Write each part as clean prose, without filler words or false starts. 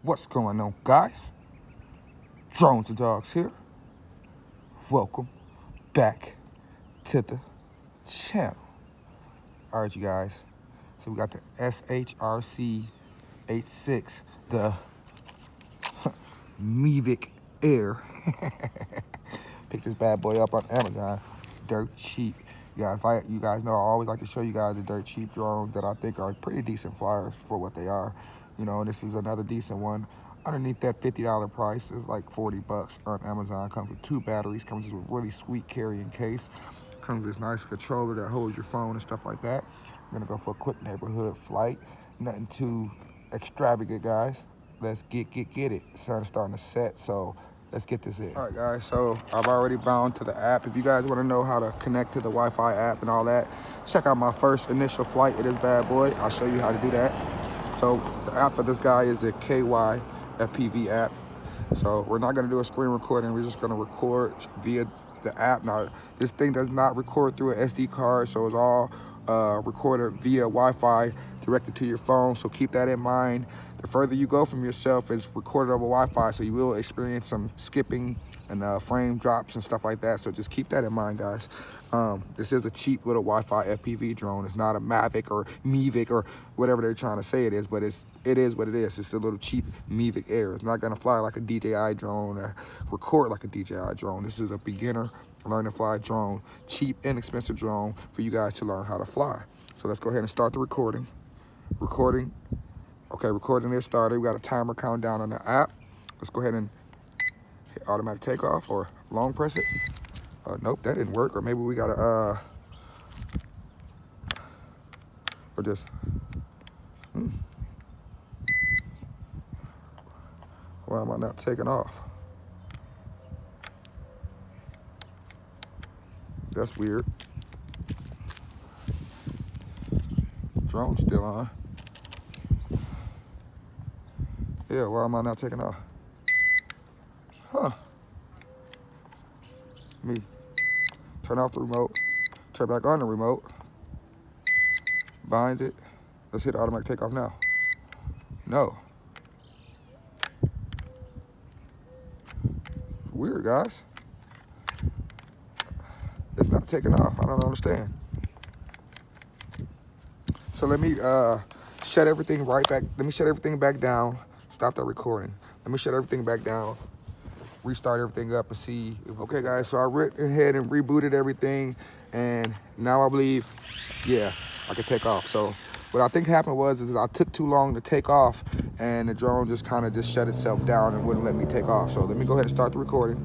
What's going on, guys? Drones and Dogs here. Welcome back to the channel. All right, you guys. So we got the SHRC 86, the Mevic Air. Picked this bad boy up on Amazon. Dirt cheap. You guys know I always like to show you guys the dirt cheap drones that I think are pretty decent flyers for what they are. You know, and this is another decent one. Underneath that $50 price is like 40 bucks on Amazon. Comes with 2 batteries, comes with a really sweet carrying case, comes with this nice controller that holds your phone and stuff like that. I'm gonna go for a quick neighborhood flight. Nothing too extravagant, guys. Let's get it. Sun's starting to set, so let's get this in. All right, guys, so I've already bound to the app. If you guys want to know how to connect to the Wi-Fi app and all that, check out my first initial flight of this bad boy. I'll show you how to do that. So the app for this guy is the KY FPV app. So we're not going to do a screen recording. We're just going to record via the app. Now, this thing does not record through an SD card, so it's all recorded via Wi-Fi directed to your phone. So keep that in mind. The further you go from yourself, it's recorded over Wi-Fi, so you will experience some skipping and frame drops and stuff like that. So just keep that in mind, guys. This is a cheap little Wi-Fi FPV drone. It's not a Mevic or whatever they're trying to say it is, but it is what it is. It's a little cheap Mevic Air. It's not gonna fly like a DJI drone or record like a DJI drone. This is a beginner learn to fly drone, cheap, inexpensive drone for you guys to learn how to fly. So let's go ahead and start the recording. Okay, recording is started. We got a timer countdown on the app. Let's go ahead and hit automatic takeoff or long press it. Nope, that didn't work. Or maybe we gotta, or just, why am I not taking off? That's weird. Drone's still on. Yeah, why am I not taking off? Huh. Me. Turn off the remote. Turn back on the remote. Bind it. Let's hit automatic takeoff now. No. Weird, guys. It's not taking off. I don't understand. So let me shut everything right back. Let me shut everything back down. Stop that recording. Let me shut everything back down. Restart everything up and see. Okay, guys, so I went ahead and rebooted everything, and now I believe, yeah, I can take off. So what I think happened was I took too long to take off, and the drone just kind of just shut itself down and wouldn't let me take off. So let me go ahead and start the recording.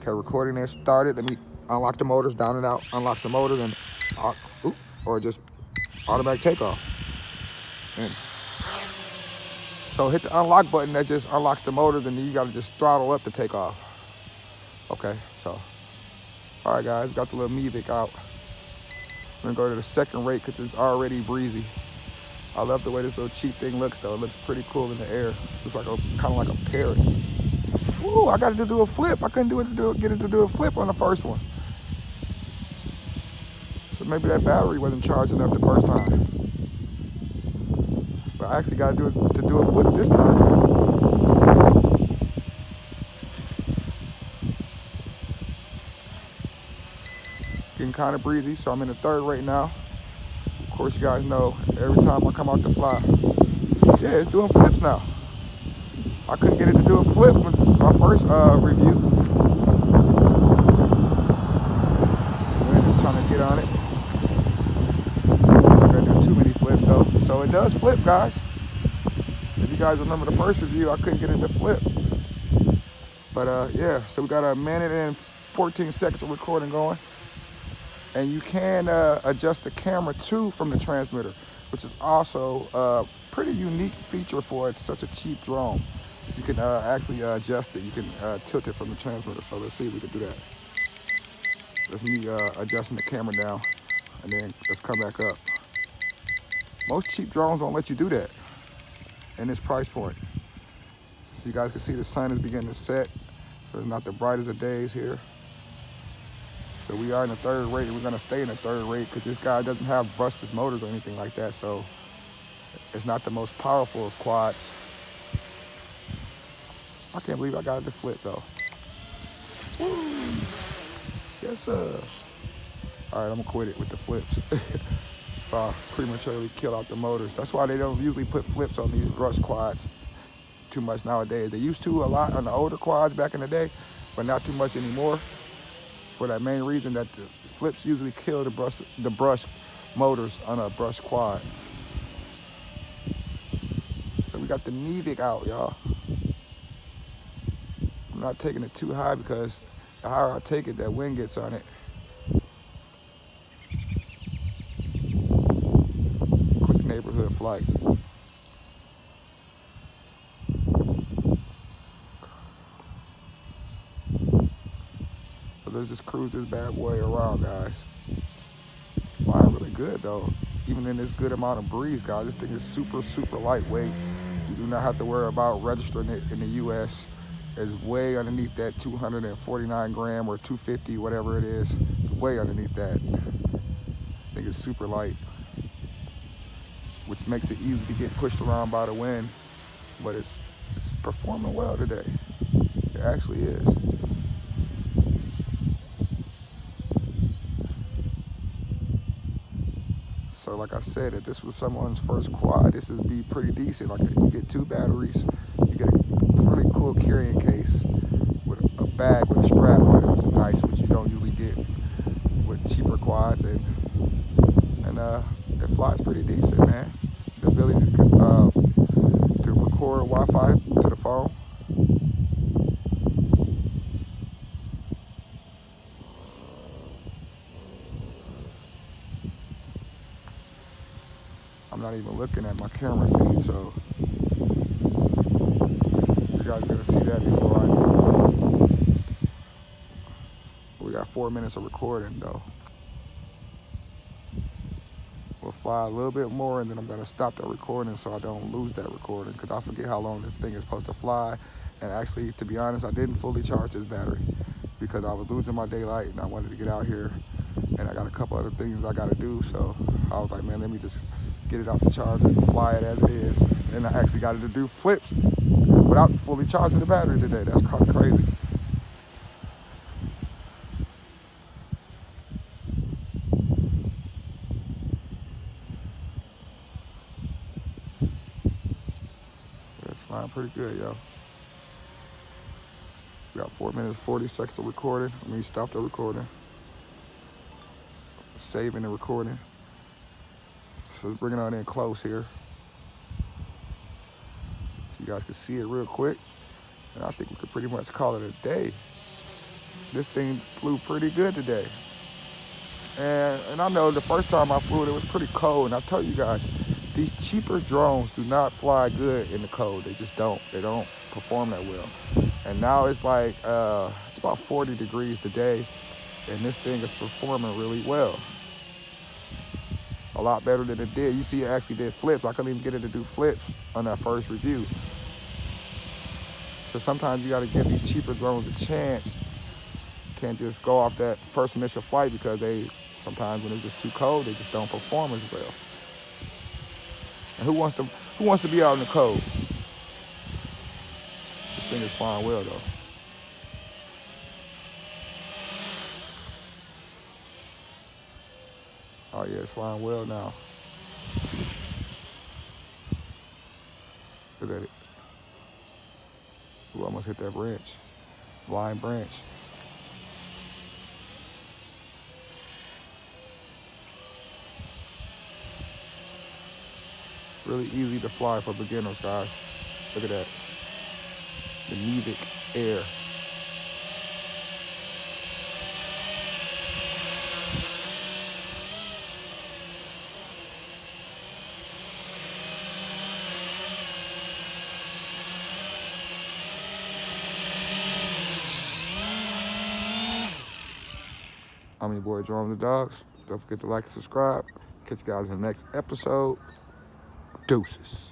Okay, recording is started. Let me unlock the motors, down and out, unlock the motors, and or just automatic takeoff. And so hit the unlock button, that just unlocks the motors, and then you gotta just throttle up to take off. Okay, so, all right, guys, got the little Mevic out. I'm gonna go to the second rate because it's already breezy. I love the way this little cheap thing looks, though. It looks pretty cool in the air. It's like kind of like a parrot. Ooh, I got it to do a flip. I couldn't get it to do a flip on the first one. So maybe that battery wasn't charged enough the first time. But I actually got to do a flip this time. Getting kind of breezy, so I'm in the third rate now. Of course, you guys know every time I come out to fly, yeah, it's doing flips now. I couldn't get it to do a flip with my first review. We're just trying to get on it. I'm gonna do too many flips though. So it does flip, guys. If you guys remember the first review, I couldn't get it to flip. But yeah, so we got a minute and 14 seconds of recording going. And you can adjust the camera too from the transmitter, which is also a pretty unique feature for such a cheap drone. You can actually adjust it. You can tilt it from the transmitter. So let's see if we can do that. That's me adjusting the camera down, and then let's come back up. Most cheap drones don't let you do that in this price point. So you guys can see the sun is beginning to set. So it's not the brightest of days here. So we are in the third rate, and we're gonna stay in the third rate because this guy doesn't have brushless motors or anything like that. So it's not the most powerful of quads. I can't believe I got it to flip though. Woo. Yes, sir. All right, I'm gonna quit it with the flips. Prematurely kill out the motors. That's why they don't usually put flips on these brush quads too much nowadays. They used to a lot on the older quads back in the day, but not too much anymore. For that main reason that the flips usually kill the brush motors on a brush quad. So we got the Mevic out, y'all. I'm not taking it too high because the higher I take it, that wind gets on it. Quick neighborhood flight. So let's just cruise this bad boy around, guys. Flying really good though. Even in this good amount of breeze, guys, this thing is super, super lightweight. You do not have to worry about registering it in the US. It's way underneath that 249 gram or 250, whatever it is. It's way underneath that. I think it's super light, which makes it easy to get pushed around by the wind. But it's performing well today. It actually is. So like I said, if this was someone's first quad, this would be pretty decent. Like you get 2 batteries, you get a really cool carrying case with a bag with a strap on it, which is nice, which you don't usually get with cheaper quads, and it flies pretty decent, man. The ability to record Wi-Fi to the phone. I'm not even looking at my camera feed, so you guys are gonna see that before we got 4 minutes of recording though. We'll fly a little bit more, and then I'm gonna stop the recording so I don't lose that recording, because I forget how long this thing is supposed to fly. And actually, to be honest, I didn't fully charge this battery because I was losing my daylight and I wanted to get out here, and I got a couple other things I gotta do. So I was like, man, let me just get it off the charger and fly it as it is. And I actually got it to do flips without fully charging the battery today. That's kind of crazy. It's flying pretty good, yo. We got 4 minutes, 40 seconds of recording. Let me stop the recording. Saving the recording. So let's bring it on in close here. So you guys can see it real quick. And I think we could pretty much call it a day. This thing flew pretty good today. And I know the first time I flew it was pretty cold. And I tell you guys, these cheaper drones do not fly good in the cold. They just don't. They don't perform that well. And now it's like, it's about 40 degrees today. And this thing is performing really well. A lot better than it did. You see, it actually did flips. I couldn't even get it to do flips on that first review. So sometimes you got to give these cheaper drones a chance. Can't just go off that first initial flight, because sometimes when it's just too cold, they just don't perform as well. And who wants to be out in the cold? This thing is flying well though. Oh yeah, it's flying well now. Look at it. Ooh, almost hit that branch. Blind branch. Really easy to fly for beginners, guys. Look at that. The Mevic Air. I'm your boy, Jerome the Dogs. Don't forget to like and subscribe. Catch you guys in the next episode. Deuces.